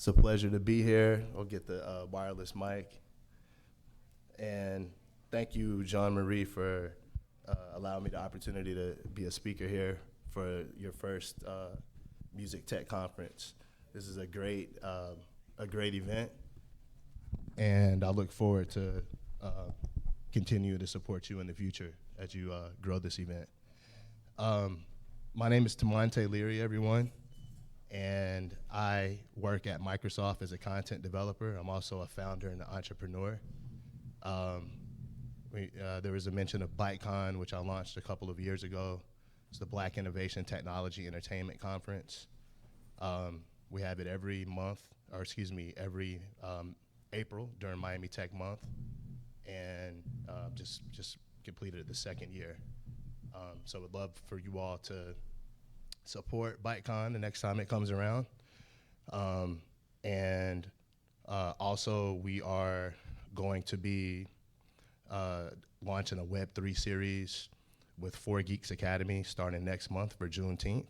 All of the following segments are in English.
It's a pleasure to be here. I'll get the wireless mic. And thank you, Jean Marie, for allowing me the opportunity to be a speaker here for your first music tech conference. This is a great event, and I look forward to continue to support you in the future as you grow this event. My name is Temanté Leary, everyone, and I work at Microsoft as a content developer. I'm also a founder and an entrepreneur. There was a mention of BIack, which I launched a couple of years ago. It's the Black Innovation Technology Entertainment Conference. We have it every April during Miami Tech Month, and just completed the second year. So would love for you all to support BIack the next time it comes around. Also, we are going to be launching a Web3 series with Onyyx Academy starting next month for Juneteenth.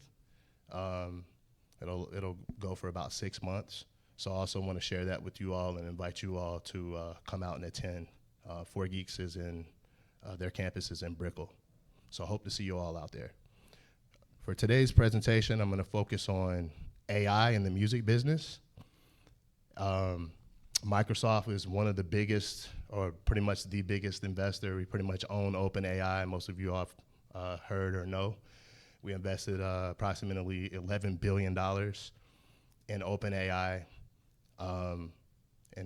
It'll go for about 6 months. So I also want to share that with you all and invite you all to come out and attend. Onyyx is in, their campus is in Brickell. So I hope to see you all out there. For today's presentation, I'm going to focus on AI in the music business. Microsoft is one of the biggest, or pretty much the biggest investor. We pretty much own OpenAI. Most of you have heard or know. We invested approximately $11 billion in OpenAI. And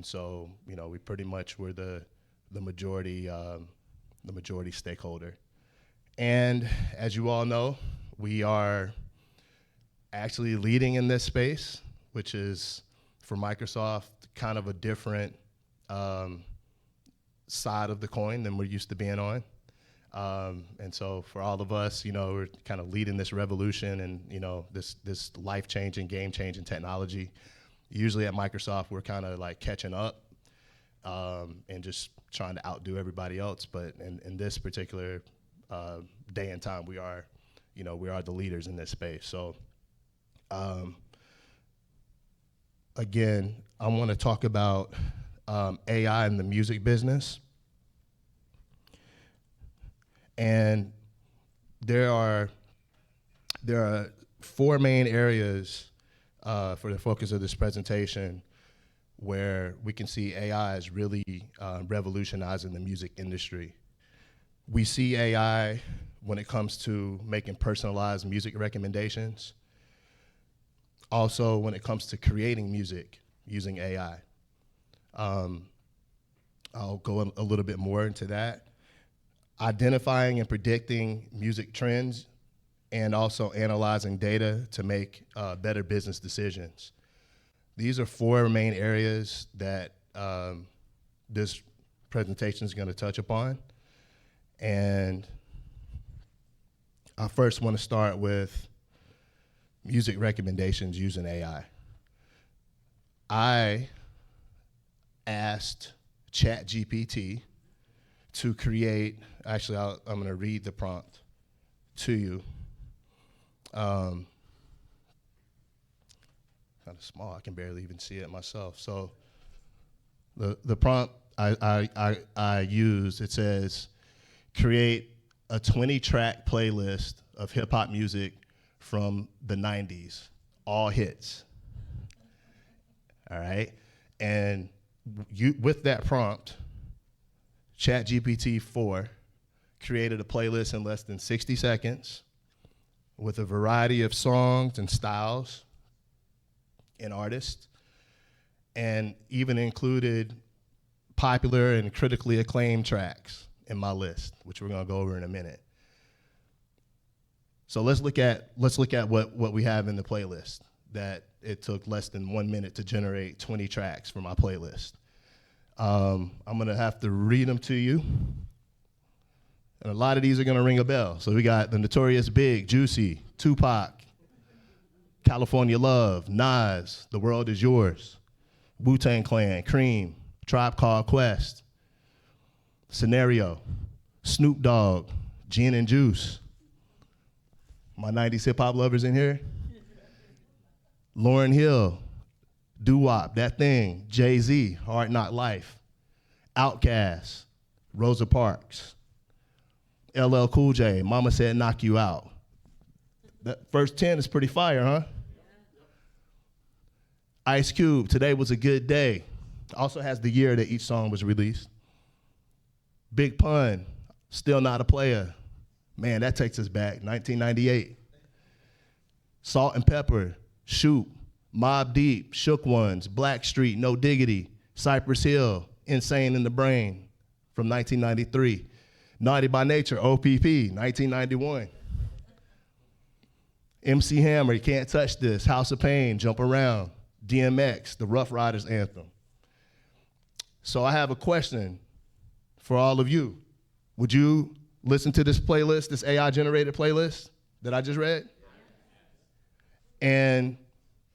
so, you know, we pretty much were the majority stakeholder. And as you all know, we are actually leading in this space, which is, for Microsoft, kind of a different side of the coin than we're used to being on. And so for all of us, you know, we're kind of leading this revolution and, you know, this life-changing, game-changing technology. Usually at Microsoft, we're kind of like catching up and just trying to outdo everybody else. But in this particular day and time, we are the leaders in this space. So again, I want to talk about AI in the music business. And there are 4 main areas for the focus of this presentation where we can see AI is really revolutionizing the music industry. We see AI when it comes to making personalized music recommendations. Also, when it comes to creating music using AI. I'll go a little bit more into that. Identifying and predicting music trends, and also analyzing data to make better business decisions. These are 4 main areas that this presentation is going to touch upon. And I first want to start with music recommendations using AI. I asked ChatGPT to create, actually I'm going to read the prompt to you. Kind of small, I can barely even see it myself. So the prompt I used, it says, create a 20-track playlist of hip-hop music from the 90s, all hits. All right? And with that prompt, ChatGPT 4 created a playlist in less than 60 seconds with a variety of songs and styles and artists, and even included popular and critically acclaimed tracks in my list, which we're going to go over in a minute. So let's look at what we have in the playlist, that it took less than 1 minute to generate 20 tracks for my playlist. I'm going to have to read them to you. And a lot of these are going to ring a bell. So we got the Notorious Big, Juicy, Tupac, California Love, Nas, The World Is Yours, Wu-Tang Clan, Cream, Tribe Called Quest, Scenario, Snoop Dogg, Gin and Juice. My 90s hip hop lovers in here? Lauryn Hill, Doo-Wop, That Thing, Jay-Z, Hard Knock Life, Outkast, Rosa Parks, LL Cool J, Mama Said Knock You Out. That first 10 is pretty fire, huh? Ice Cube, Today Was a Good Day. Also has the year that each song was released. Big Pun, Still Not a Player. Man, that takes us back, 1998. Salt and Pepper, Shoot, Mobb Deep, Shook Ones, Blackstreet, No Diggity, Cypress Hill, Insane in the Brain from 1993. Naughty by Nature, OPP, 1991. MC Hammer, You Can't Touch This, House of Pain, Jump Around, DMX, the Rough Riders Anthem. So I have a question for all of you. Would you listen to this playlist, this AI-generated playlist that I just read? And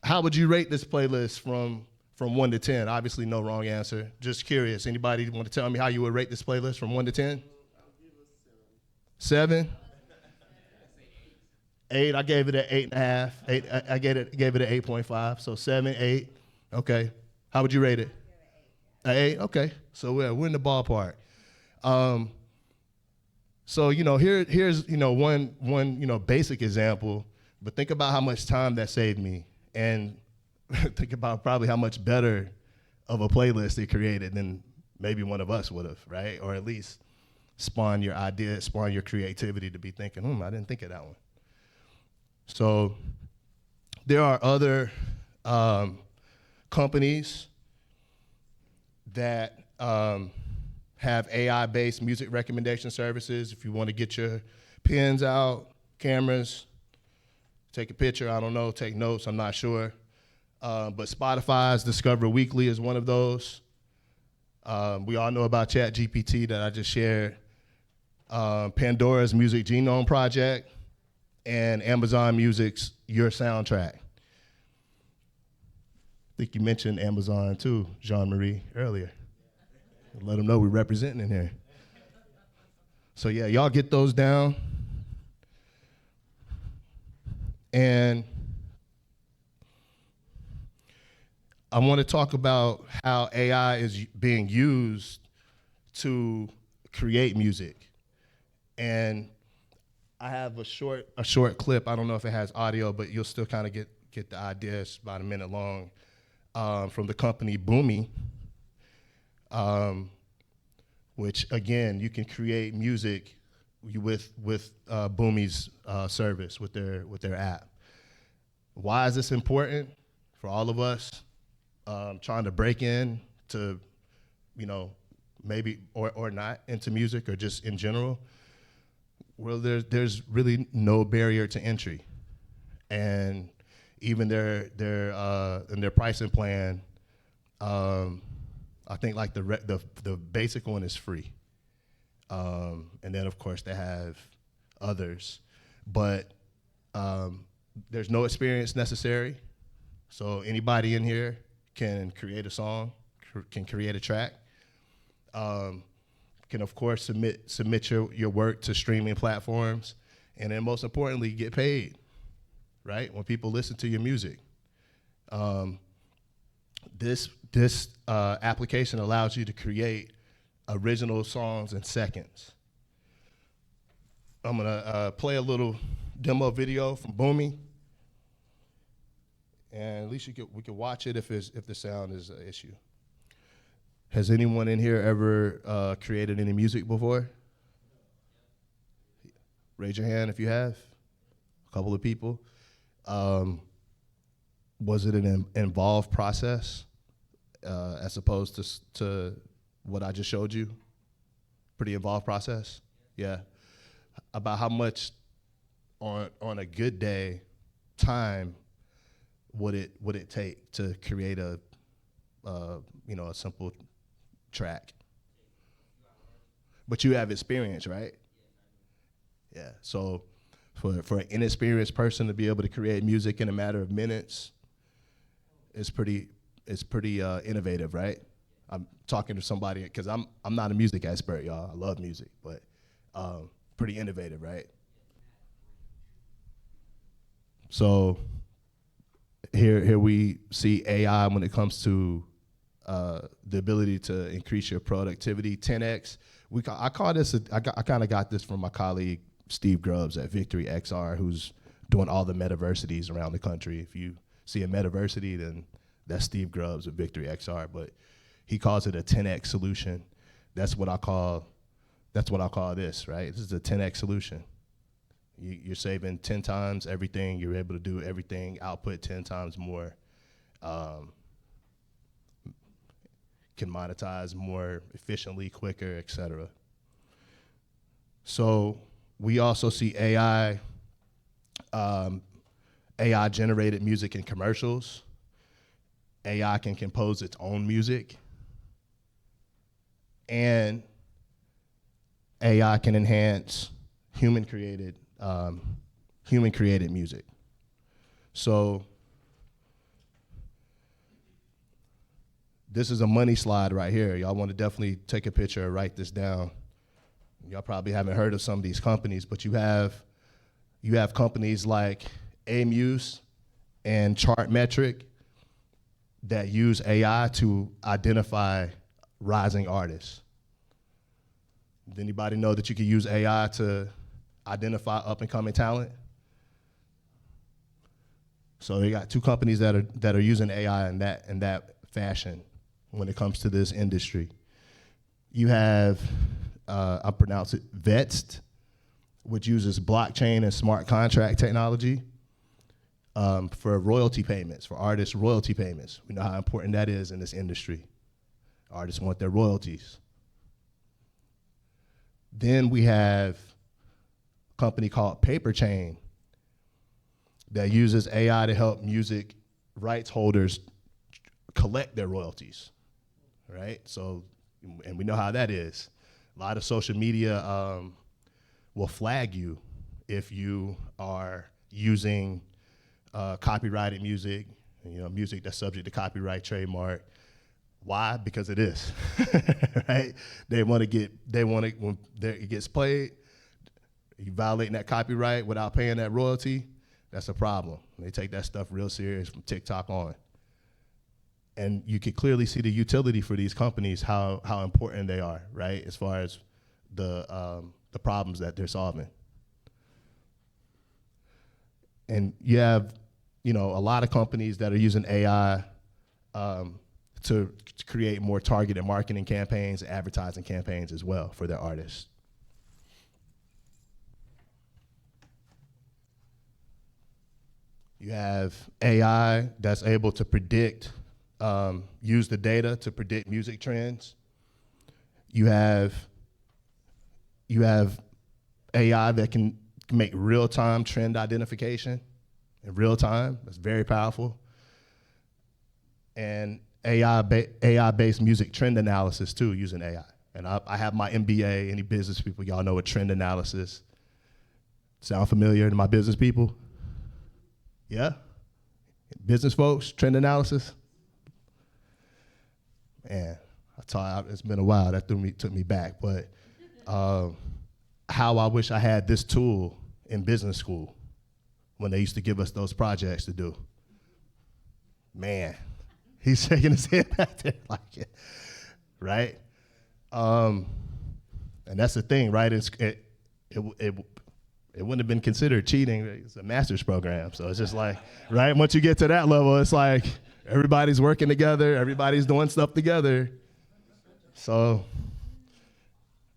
how would you rate this playlist from 1 to 10? Obviously, no wrong answer. Just curious. Anybody want to tell me how you would rate this playlist from 1 to 10? I'll give it a 7. 7? 8. I gave it an 8.5. 8. I gave it an 8.5. So 7, 8. Okay. How would you rate it? An 8. Okay. So we're in the ballpark. So here's one basic example. But think about how much time that saved me, and think about probably how much better of a playlist it created than maybe one of us would have, right? Or at least spawn your idea, spawn your creativity to be thinking, I didn't think of that one. So there are other companies that have AI-based music recommendation services. If you want to get your pens out, cameras, take a picture, I don't know, take notes, I'm not sure. But Spotify's Discover Weekly is one of those. We all know about ChatGPT that I just shared. Pandora's Music Genome Project, and Amazon Music's Your Soundtrack. I think you mentioned Amazon too, Jean-Marie, earlier. Let them know we're representing in here. So yeah, y'all get those down. And I want to talk about how AI is being used to create music. And I have a short clip. I don't know if it has audio, but you'll still kind of get the idea. It's about a minute long, from the company Boomy, which again, you can create music with Boomy's service, with their app. Why is this important for all of us trying to break in to, maybe or not into music, or just in general? Well, there's really no barrier to entry, and even their pricing plan, I think like the basic one is free, and then of course they have others, but there's no experience necessary. So anybody in here can create a song, can create a track. Can of course submit your work to streaming platforms, and then most importantly, get paid, right? When people listen to your music. This application allows you to create original songs in seconds. I'm gonna play a little demo video from Boomy, and at least we can watch it if the sound is an issue. Has anyone in here ever created any music before? Raise your hand if you have. A couple of people. Was it an involved process as opposed to what I just showed you? Pretty involved process? Yeah. About how much on a good day time would it take to create a simple track? But you have experience, right? Yeah. So for an inexperienced person to be able to create music in a matter of minutes, it's pretty innovative, right? I'm talking to somebody because I'm not a music expert, y'all. I love music, but pretty innovative, right? So Here we see AI when it comes to the ability to increase your productivity 10x. I call this, I kind of got this from my colleague Steve Grubbs at Victory XR, who's doing all the metaversities around the country. If you see a metaversity, then that's Steve Grubbs at Victory XR, but he calls it a 10x solution. That's what I call this, right? This is a 10x solution. You're saving 10 times everything. You're able to do everything, output 10 times more. Can monetize more efficiently, quicker, et cetera. So we also see AI generated music in commercials. AI can compose its own music. And AI can enhance human created music. So this is a money slide right here. Y'all want to definitely take a picture or write this down. Y'all probably haven't heard of some of these companies, but you have companies like Amuse and Chartmetric that use AI to identify rising artists. Does anybody know that you can use AI to identify up-and-coming talent? So they got two companies that are using AI in that fashion when it comes to this industry. You have, I pronounce it Vetst, which uses blockchain and smart contract technology for royalty payments, for artists' royalty payments. We know how important that is in this industry. Artists want their royalties. Then we have a company called Paperchain that uses AI to help music rights holders collect their royalties, right? So, and we know how that is. A lot of social media will flag you if you are using copyrighted music, music that's subject to copyright, trademark. Why? Because it is, right? When it gets played, you violating that copyright without paying that royalty, that's a problem. They take that stuff real serious from TikTok on. And you can clearly see the utility for these companies, how important they are, right? As far as the problems that they're solving. And you have, a lot of companies that are using AI to create more targeted marketing campaigns, advertising campaigns as well for their artists. You have AI that's able to predict, use the data to predict music trends. You have AI that can make real-time trend identification in real time. That's very powerful. And AI-based music trend analysis too, using AI. And I have my M.B.A. Any business people, y'all know what trend analysis. Sound familiar to my business people? Yeah? Business folks, trend analysis? Man, it's been a while. That took me back. But how I wish I had this tool in business school when they used to give us those projects to do. Man, he's shaking his head back there like it, right? And that's the thing, right? It wouldn't have been considered cheating. It's a master's program, so it's just like, right? Once you get to that level, it's like everybody's working together, everybody's doing stuff together. So,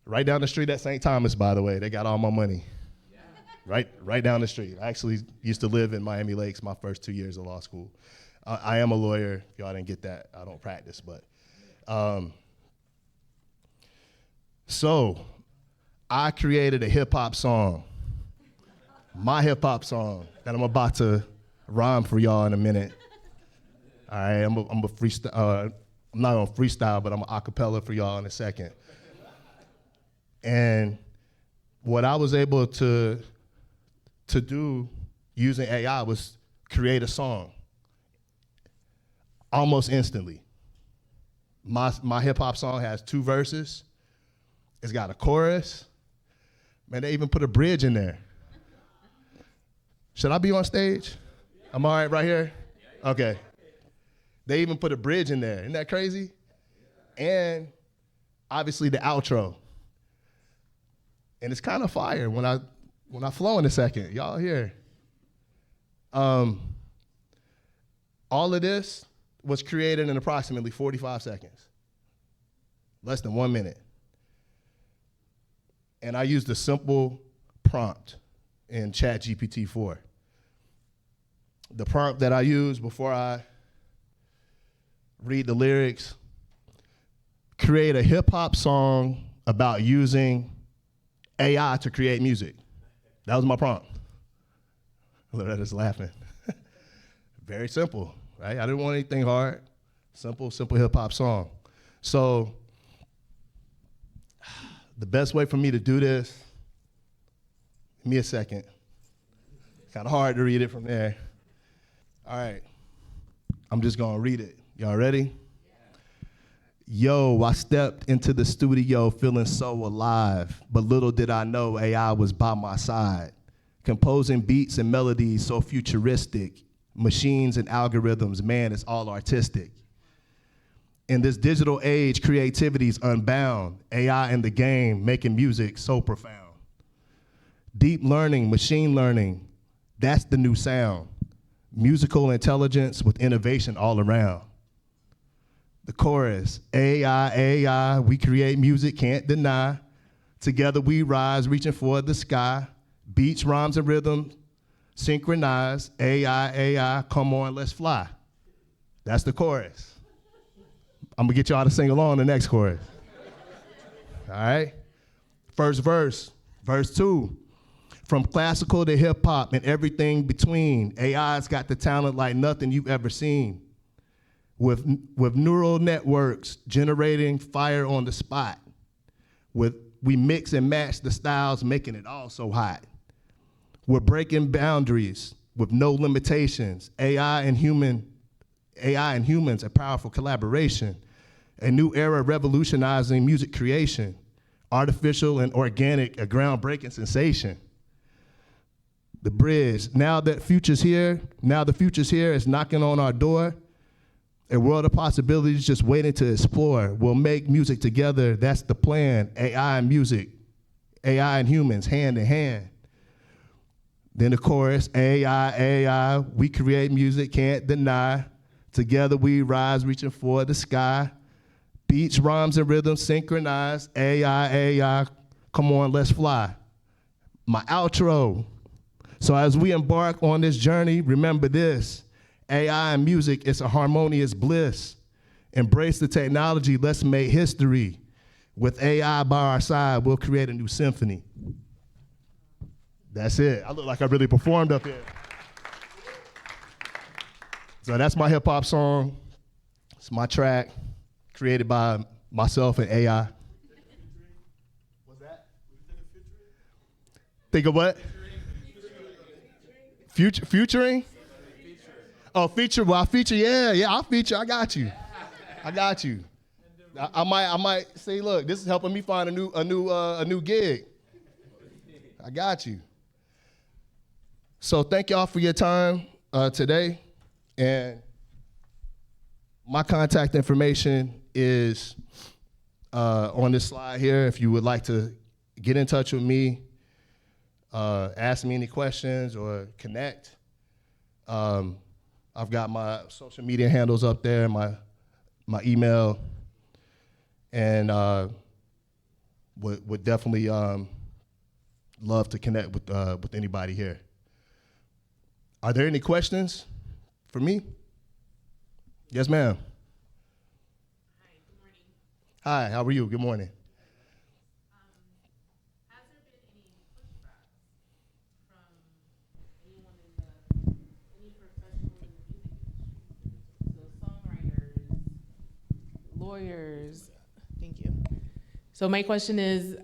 right down the street at St. Thomas, by the way, they got all my money. Right down the street. I actually used to live in Miami Lakes my first 2 years of law school. I am a lawyer. If y'all didn't get that, I don't practice, but. So, I created a hip hop song. My hip hop song that I'm about to rhyme for y'all in a minute. All right, I'm a freestyle. I'm not gonna freestyle, but I'm a acapella for y'all in a second. And what I was able to do using AI was create a song almost instantly. My hip hop song has 2 verses. It's got a chorus. Man, they even put a bridge in there. Should I be on stage? I'm all right right here? Okay. They even put a bridge in there. Isn't that crazy? And obviously the outro. And it's kind of fire when I flow in a second. Y'all hear? All of this was created in approximately 45 seconds. Less than 1 minute. And I used a simple prompt in ChatGPT 4. The prompt that I use before I read the lyrics: create a hip hop song about using AI to create music. That was my prompt. Loretta's laughing. Very simple, right? I didn't want anything hard. Simple hip hop song. So the best way for me to do this, give me a second. Kind of hard to read it from there. All right, I'm just gonna read it. Y'all ready? Yo, I stepped into the studio feeling so alive, but little did I know AI was by my side, composing beats and melodies so futuristic, machines and algorithms, man, it's all artistic. In this digital age, creativity's unbound, AI in the game, making music so profound. Deep learning, machine learning, that's the new sound. Musical intelligence with innovation all around. The chorus, AI, we create music, can't deny. Together we rise, reaching for the sky. Beats, rhymes, and rhythms, synchronized. AI, come on, let's fly. That's the chorus. I'm gonna get y'all to sing along the next chorus. All right? First verse, verse 2. From classical to hip hop and everything between, AI's got the talent like nothing you've ever seen. With neural networks generating fire on the spot. We mix and match the styles, making it all so hot. We're breaking boundaries with no limitations. AI and humans, a powerful collaboration. A new era revolutionizing music creation. Artificial and organic, a groundbreaking sensation. The bridge, now the future's here, it's knocking on our door. A world of possibilities just waiting to explore. We'll make music together, that's the plan. AI and music, AI and humans, hand in hand. Then the chorus, AI, we create music, can't deny. Together we rise, reaching for the sky. Beats, rhymes, and rhythms synchronized. AI, come on, let's fly. My outro. So as we embark on this journey, remember this. AI and music, it's a harmonious bliss. Embrace the technology, let's make history. With AI by our side, we'll create a new symphony. That's it. I look like I really performed up here. So that's my hip hop song. It's my track, created by myself and AI. What's that? Think of what? Featuring? Oh, feature. Well, I feature. Yeah. I'll feature. I got you. I might say, look, this is helping me find a new gig. I got you. So thank y'all for your time today, and my contact information is on this slide here. If you would like to get in touch with me, ask me any questions or connect. I've got my social media handles up there, my email, and would definitely love to connect with anybody here. Are there any questions for me? Yes, ma'am. Hi, good morning. Hi, how are you? Good morning. Has there been any pushback from anyone any professional in the music industry? So songwriters, lawyers, thank you. So my question is,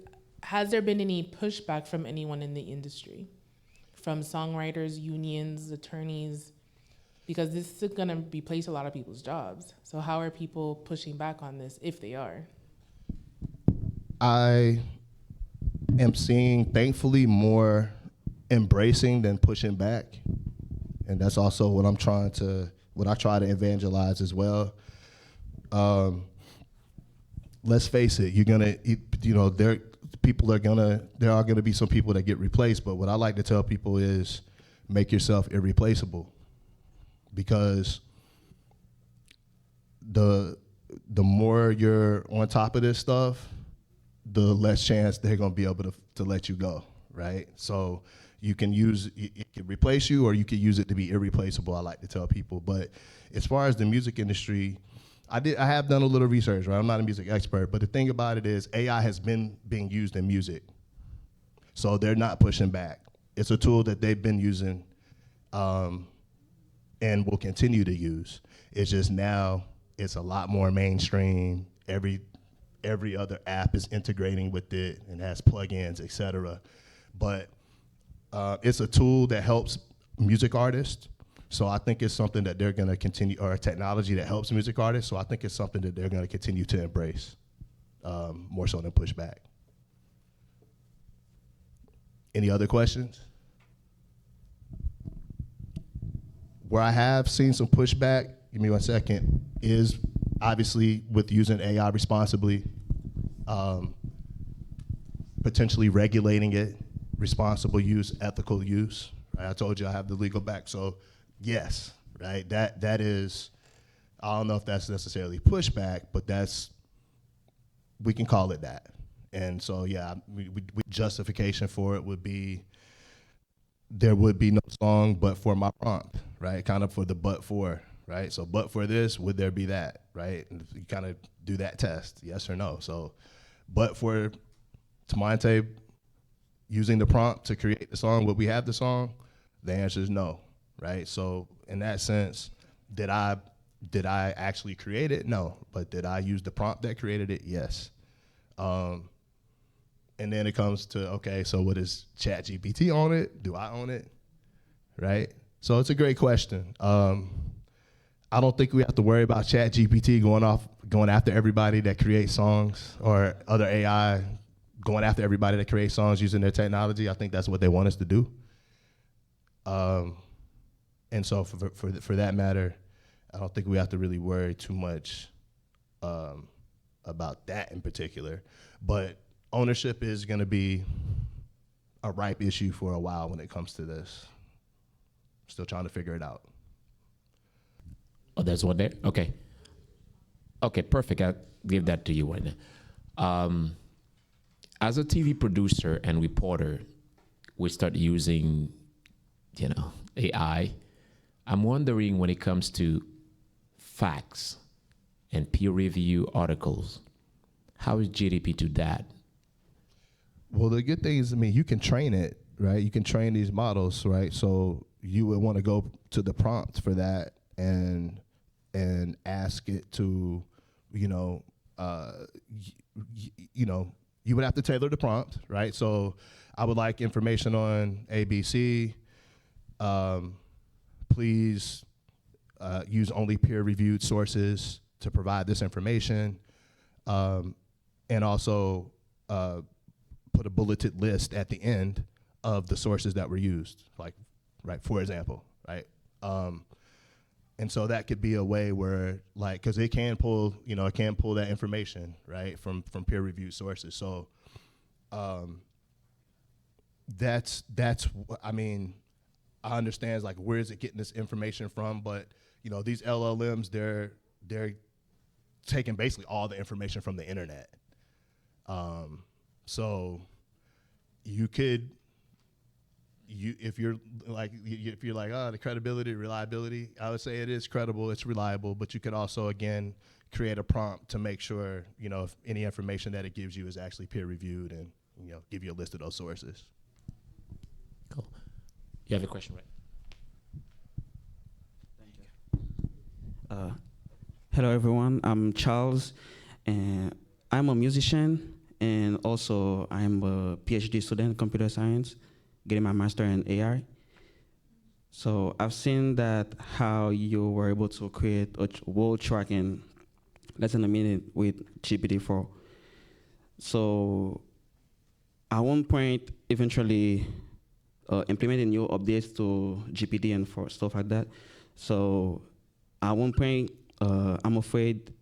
has there been any pushback from anyone in the industry? From songwriters, unions, attorneys? Because this is gonna replace a lot of people's jobs. So how are people pushing back on this, if they are? I am seeing, thankfully, more embracing than pushing back. And that's also what what I try to evangelize as well. Let's face it, there are gonna be some people that get replaced, but what I like to tell people is make yourself irreplaceable, because the more you're on top of this stuff, the less chance they're gonna be able to let you go, right? So you can it can replace you, or you can use it to be irreplaceable, I like to tell people. But as far as the music industry, I have done a little research, right? I'm not a music expert, but the thing about it is AI has been being used in music. So they're not pushing back. It's a tool that they've been using and will continue to use. It's just now it's a lot more mainstream. Every other app is integrating with it and has plugins, et cetera. But it's a tool that helps music artists. So I think it's something that they're gonna continue, or a technology that helps music artists. So I think it's something that they're gonna continue to embrace, more so than push back. Any other questions? Where I have seen some pushback, give me 1 second, is obviously with using AI responsibly, potentially regulating it, responsible use, ethical use. Right? I told you I have the legal back, so yes, right? That is, I don't know if that's necessarily pushback, but we can call it that. And so yeah, justification for it would be, there would be no song but for my prompt, right? Kind of for the but for, right? So but for this, would there be that, right? And you kind of do that test, yes or no. So but for Temanté using the prompt to create the song, would we have the song? The answer is no, right? So in that sense, did I actually create it? No. But did I use the prompt that created it? Yes. And then it comes to, okay, so what is ChatGPT own it? Do I own it? Right? So it's a great question. I don't think we have to worry about ChatGPT going after everybody that creates songs, or other AI going after everybody that creates songs using their technology. I think that's what they want us to do. And so for that matter, I don't think we have to really worry too much about that in particular. But ownership is going to be a ripe issue for a while when it comes to this. Still trying to figure it out. Oh, there's one there? Okay. Okay, perfect. I'll give that to you right now. As a TV producer and reporter, we start using, AI. I'm wondering, when it comes to facts and peer review articles, how is GDP to that? Well, the good thing is, you can train it, right? You can train these models, right? So you would want to go to the prompt for that and ask it to, you would have to tailor the prompt, right? So I would like information on ABC. Please use only peer-reviewed sources to provide this information, and also put a bulleted list at the end of the sources that were used, like, right, for example, right? And so that could be a way where, like, because it can pull that information, right, from peer-reviewed sources. So I understand, like, where is it getting this information from? But these LLMs, they're taking basically all the information from the internet. So if you're like, oh, the credibility, reliability, I would say it is credible, it's reliable, but you could also, again, create a prompt to make sure, if any information that it gives you is actually peer reviewed, and, give you a list of those sources. Cool. You have a question, right? Thank you. Hello, everyone. I'm Charles, and I'm a musician, and also I'm a PhD student in computer science, getting my master in AI. So I've seen that how you were able to create a world track in less than a minute with GPT-4. So at one point, eventually implementing new updates to GPT and for stuff like that. So at one point, I'm afraid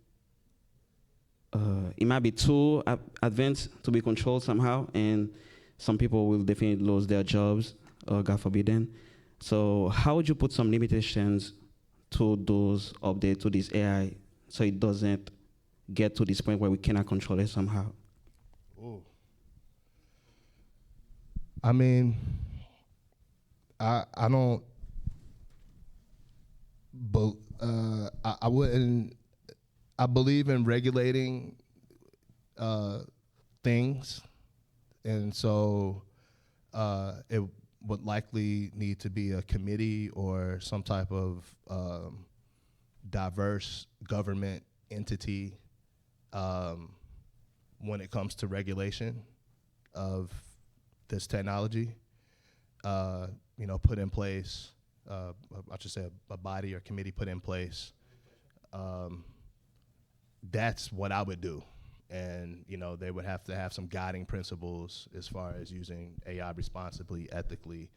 it might be too advanced to be controlled somehow, and some people will definitely lose their jobs, God forbidden. So how would you put some limitations to those updates to this AI so it doesn't get to this point where we cannot control it somehow? Ooh. I mean, I don't, I wouldn't. I believe in regulating things, and so it would likely need to be a committee or some type of diverse government entity when it comes to regulation of this technology. Put in place. I should say a body or committee put in place. That's what I would do. And, they would have to have some guiding principles as far as using AI responsibly, ethically.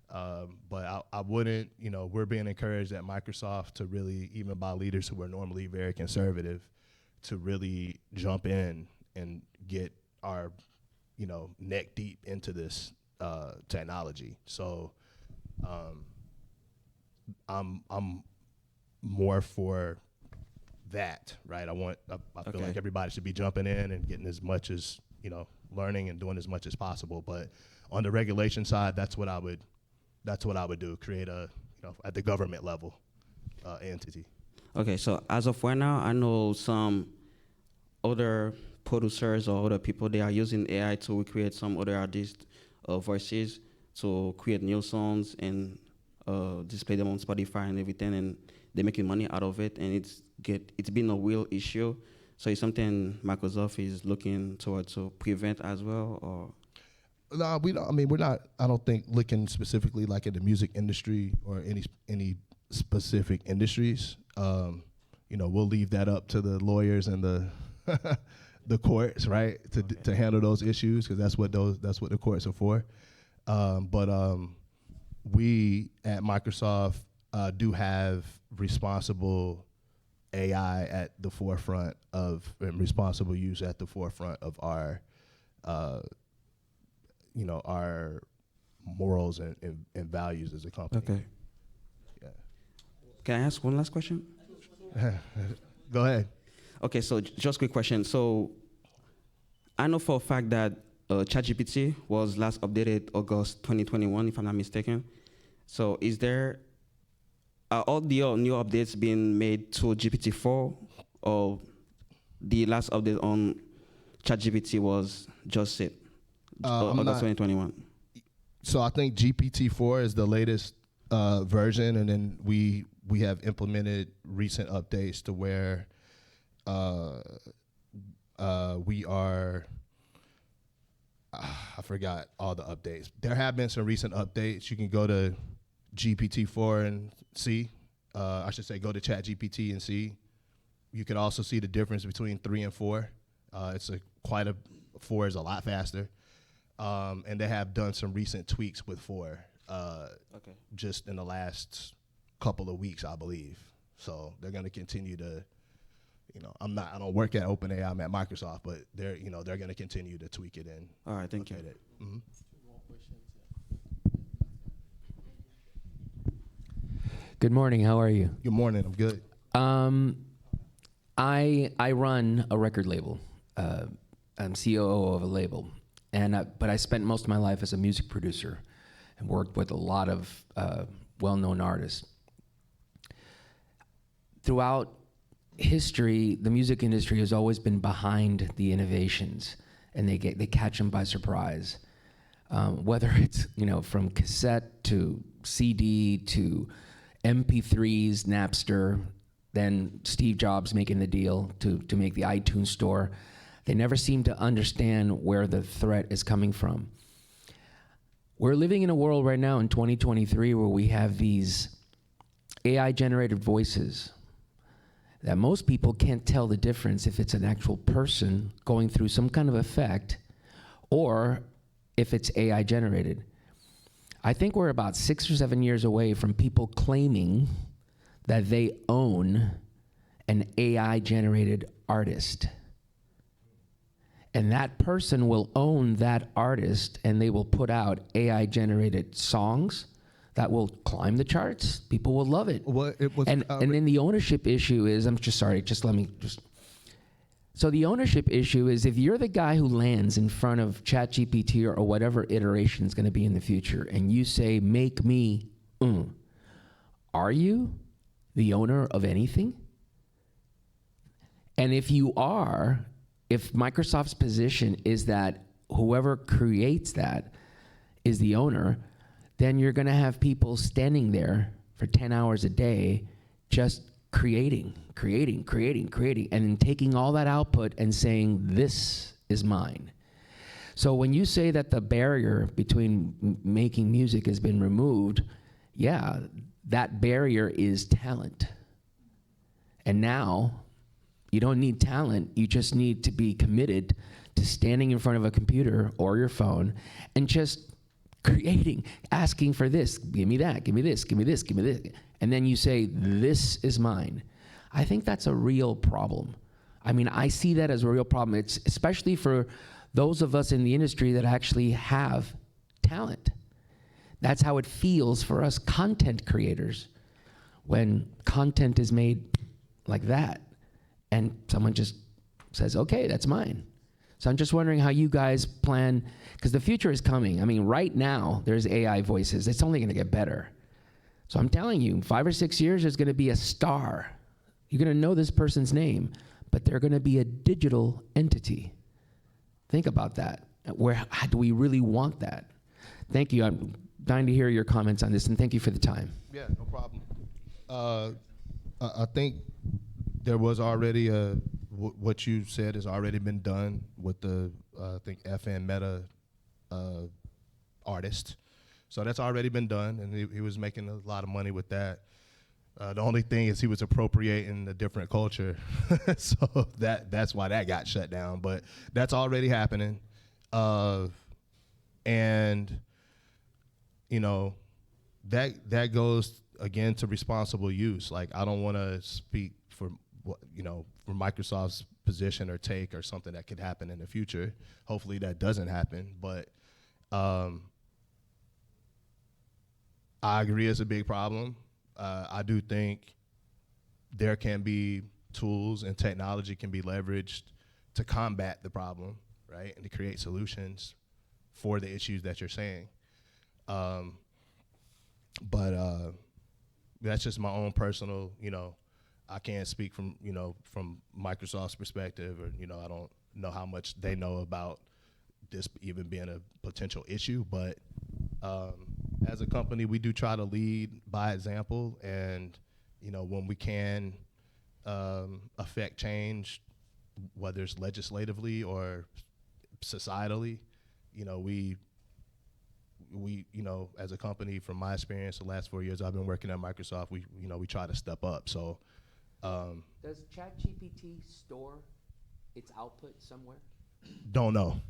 But I wouldn't, we're being encouraged at Microsoft to really, even by leaders who are normally very conservative, to really jump in and get our, neck deep into this technology. So I'm more for that, right? I feel Okay. like everybody should be jumping in and getting as much as, learning and doing as much as possible. But on the regulation side, that's what I would do. Create a, at the government level, entity. Okay, so as of right now, I know some other producers or other people, they are using AI to recreate some other artists' voices to create new songs and display them on Spotify and everything, and they're making money out of it, and it's been a real issue. So it's something Microsoft is looking toward to prevent as well, or? No, we don't. I mean, we're not. I don't think looking specifically like in the music industry or any specific industries. We'll leave that up to the lawyers and the the courts, right, to handle those issues, because that's what the courts are for. But we at Microsoft do have responsible AI at the forefront of, and responsible use at the forefront of our our morals and values as a company. Okay. Yeah. Can I ask one last question? Go ahead. Okay, so just quick question. So I know for a fact that ChatGPT was last updated August 2021, if I'm not mistaken. So are all the new updates being made to GPT-4, or the last update on ChatGPT was just it, August 2021? So I think GPT-4 is the latest version, and then we have implemented recent updates to where we are. I forgot all the updates. There have been some recent updates. You can go to GPT-4 and see. I should say go to ChatGPT and see. You can also see the difference between 3 and 4. It's 4 is a lot faster. And they have done some recent tweaks with 4 just in the last couple of weeks, I believe. So they're going to continue to, I don't work at OpenAI, I'm at Microsoft, but they're going to continue to tweak it in. All right, thank you. Mm-hmm. Good morning. How are you? Good morning. I'm good. I run a record label. I'm COO of a label, but I spent most of my life as a music producer and worked with a lot of well-known artists. Throughout history, the music industry has always been behind the innovations, and they catch them by surprise. Whether it's from cassette to CD to MP3s, Napster, then Steve Jobs making the deal to make the iTunes store. They never seem to understand where the threat is coming from. We're living in a world right now in 2023 where we have these AI-generated voices that most people can't tell the difference if it's an actual person going through some kind of effect or if it's AI-generated. I think we're about 6 or 7 years away from people claiming that they own an AI-generated artist. And that person will own that artist, and they will put out AI-generated songs that will climb the charts. People will love it. Well, it was, And then the ownership issue is, I'm just sorry, just let me just. So the ownership issue is, if you're the guy who lands in front of ChatGPT or whatever iteration is going to be in the future, and you say, make me, are you the owner of anything? And if you are, if Microsoft's position is that whoever creates that is the owner, then you're going to have people standing there for 10 hours a day just creating, and then taking all that output and saying, this is mine. So when you say that the barrier between making music has been removed, yeah, that barrier is talent. And now, you don't need talent, you just need to be committed to standing in front of a computer or your phone and just creating, asking for this, give me that, give me this, give me this, give me this. And then you say, this is mine. I think that's a real problem. I mean, I see that as a real problem. It's especially for those of us in the industry that actually have talent. That's how it feels for us content creators when content is made like that and someone just says, okay, that's mine. So I'm just wondering how you guys plan, because the future is coming. I mean, right now, there's AI voices. It's only going to get better. So I'm telling you, in 5 or 6 years, there's going to be a star. You're going to know this person's name, but they're going to be a digital entity. Think about that. How do we really want that? Thank you. I'm dying to hear your comments on this, and thank you for the time. Yeah, no problem. I think there was already what you said has already been done with the I think FN Meta artist. So that's already been done, and he was making a lot of money with that. The only thing is he was appropriating a different culture, so that's why that got shut down. But that's already happening, and you know that goes again to responsible use. Like, I don't want to speak for for Microsoft's position or take or something that could happen in the future. Hopefully that doesn't happen, but I agree it's a big problem. I do think there can be tools and technology can be leveraged to combat the problem, right, and to create solutions for the issues that you're saying. But that's just my own personal, I can't speak from, from Microsoft's perspective, or, I don't know how much they know about this even being a potential issue, but as a company, we do try to lead by example, and, when we can affect change, whether it's legislatively or societally, we as a company, from my experience, the last 4 years I've been working at Microsoft, we try to step up. So Does ChatGPT store its output somewhere? don't know.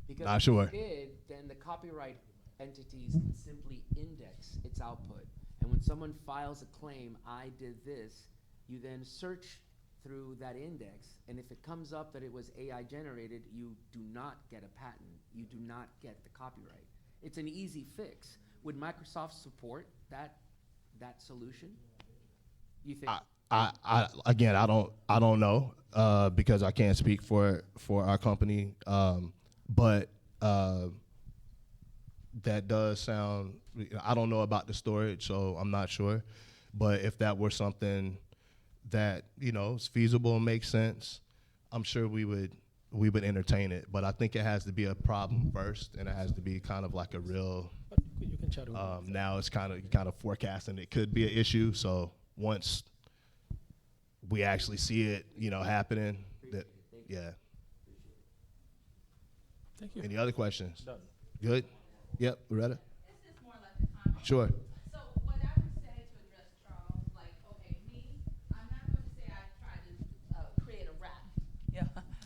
Because Not if sure. it did, then the copyright entities can simply index its output. And when someone files a claim, I did this, you then search through that index, and if it comes up that it was AI generated, you do not get a patent. You do not get the copyright. It's an easy fix. Would Microsoft support that solution? You think? Again, I don't know because I can't speak for our company, but that does sound. I don't know about the storage, so I'm not sure. But if that were something that is feasible and makes sense, I'm sure we would entertain it. But I think it has to be a problem first, and it has to be kind of like a real. You can chat now it's kind of forecasting it could be an issue. So once we actually see it, happening, yeah. Thank you. Any other questions? Done. Good? Yep, Loretta? This is more like a comment. Sure. So what I would say to address Charles, like, okay, me, I'm not going to say I tried to create a rap. Yeah,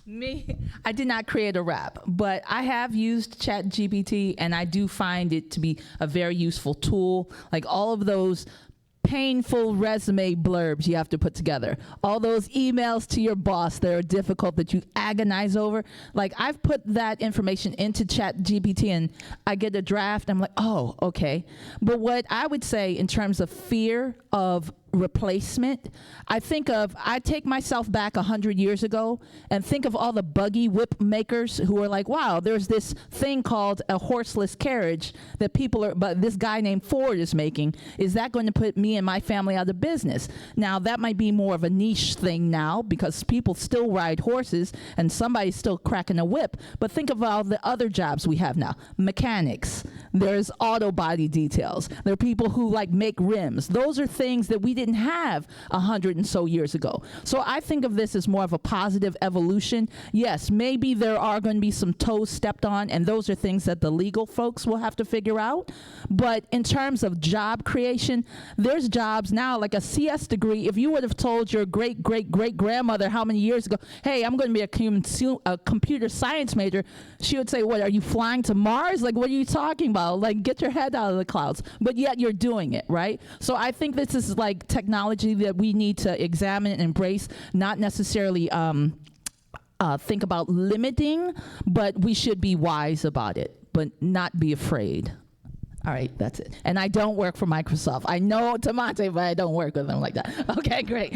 me, I did not create a rap, but I have used ChatGPT, and I do find it to be a very useful tool. Like, all of those painful resume blurbs you have to put together, all those emails to your boss that are difficult that you agonize over. Like, I've put that information into ChatGPT and I get a draft. I'm like, oh, okay. But what I would say in terms of fear of replacement, I take myself back 100 years ago and think of all the buggy whip makers who are like, wow, there's this thing called a horseless carriage that but this guy named Ford is making. Is that going to put me and my family out of business? Now, that might be more of a niche thing now because people still ride horses and somebody's still cracking a whip. But think of all the other jobs we have now. Mechanics. There's auto body details. There are people who make rims. Those are things that we didn't have 100 and so years ago. So I think of this as more of a positive evolution. Yes, maybe there are going to be some toes stepped on, and those are things that the legal folks will have to figure out. But in terms of job creation, there's jobs now, like a CS degree. If you would have told your great-great-great-grandmother how many years ago, hey, I'm going to be a computer science major, she would say, what, are you flying to Mars? Like, what are you talking about? Like, get your head out of the clouds. But yet you're doing it, right? So I think this is technology that we need to examine and embrace, not necessarily think about limiting, but we should be wise about it, but not be afraid. All right, that's it. And I don't work for Microsoft. I know Temanté, but I don't work with them like that. Okay, great.